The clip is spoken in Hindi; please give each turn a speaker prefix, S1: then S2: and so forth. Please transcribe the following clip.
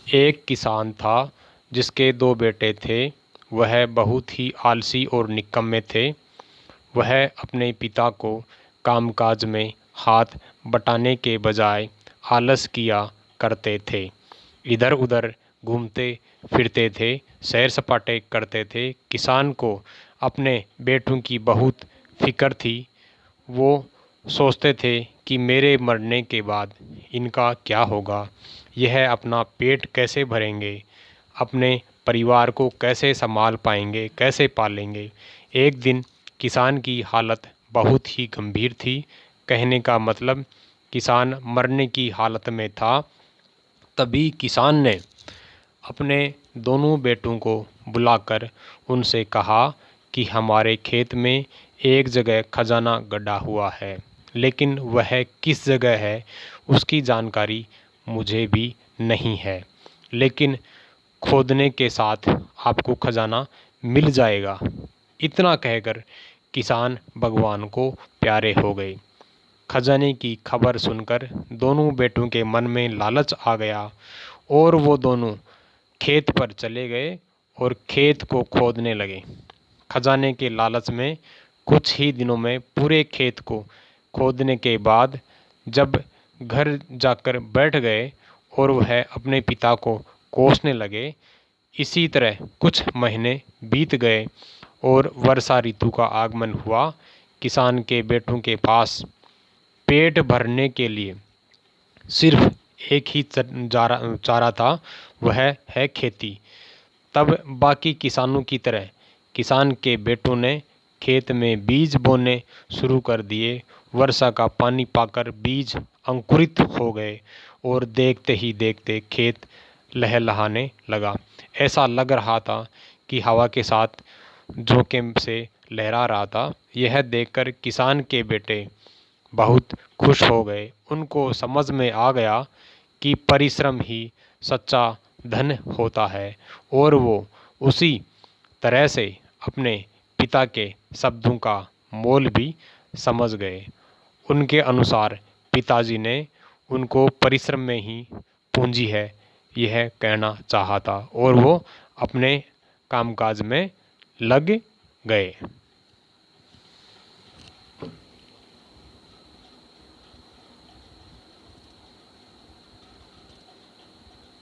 S1: एक किसान था जिसके 2 बेटे थे। वह बहुत ही आलसी और निकम्मे थे। वह अपने पिता को कामकाज में हाथ बटाने के बजाय आलस किया करते थे। इधर-उधर घूमते फिरते थे, सैर सपाटे करते थे। किसान को अपने बेटों की बहुत फिक्र थी। वो सोचते थे कि मेरे मरने के बाद इनका क्या होगा, यह अपना पेट कैसे भरेंगे, अपने परिवार को कैसे संभाल पाएंगे, कैसे पालेंगे। एक दिन किसान की हालत बहुत ही गंभीर थी। कहने का मतलब किसान मरने की हालत में था। तभी किसान ने अपने दोनों बेटों को बुलाकर उनसे कहा कि हमारे खेत में एक जगह खजाना गड़ा हुआ है, लेकिन वह किस जगह है उसकी जानकारी मुझे भी नहीं है, लेकिन खोदने के साथ आपको खजाना मिल जाएगा। इतना कहकर किसान भगवान को प्यारे हो गए। खजाने की खबर सुनकर दोनों बेटों के मन में लालच आ गया और वो दोनों खेत पर चले गए और खेत को खोदने लगे। खजाने के लालच में कुछ ही दिनों में पूरे खेत को खोदने के बाद जब घर जाकर बैठ गए और वह अपने पिता को कोसने लगे, इसी तरह कुछ महीने बीत गए और वर्षा ऋतु का आगमन हुआ। किसान के बेटों के पास पेट भरने के लिए सिर्फ एक ही चारा था, वह है खेती। तब बाकी किसानों की तरह किसान के बेटों ने खेत में बीज बोने शुरू कर दिए। वर्षा का पानी पाकर बीज अंकुरित हो गए और देखते ही देखते खेत लहलहाने लगा। ऐसा लग रहा था कि हवा के साथ झोंके से लहरा रहा था। यह देखकर किसान के बेटे बहुत खुश हो गए। उनको समझ में आ गया कि परिश्रम ही सच्चा धन होता है और वो उसी तरह से अपने पिता के शब्दों का मोल भी समझ गए। उनके अनुसार पिताजी ने उनको परिश्रम में ही पूंजी है, यह कहना चाहा था और वो अपने कामकाज में लग गए।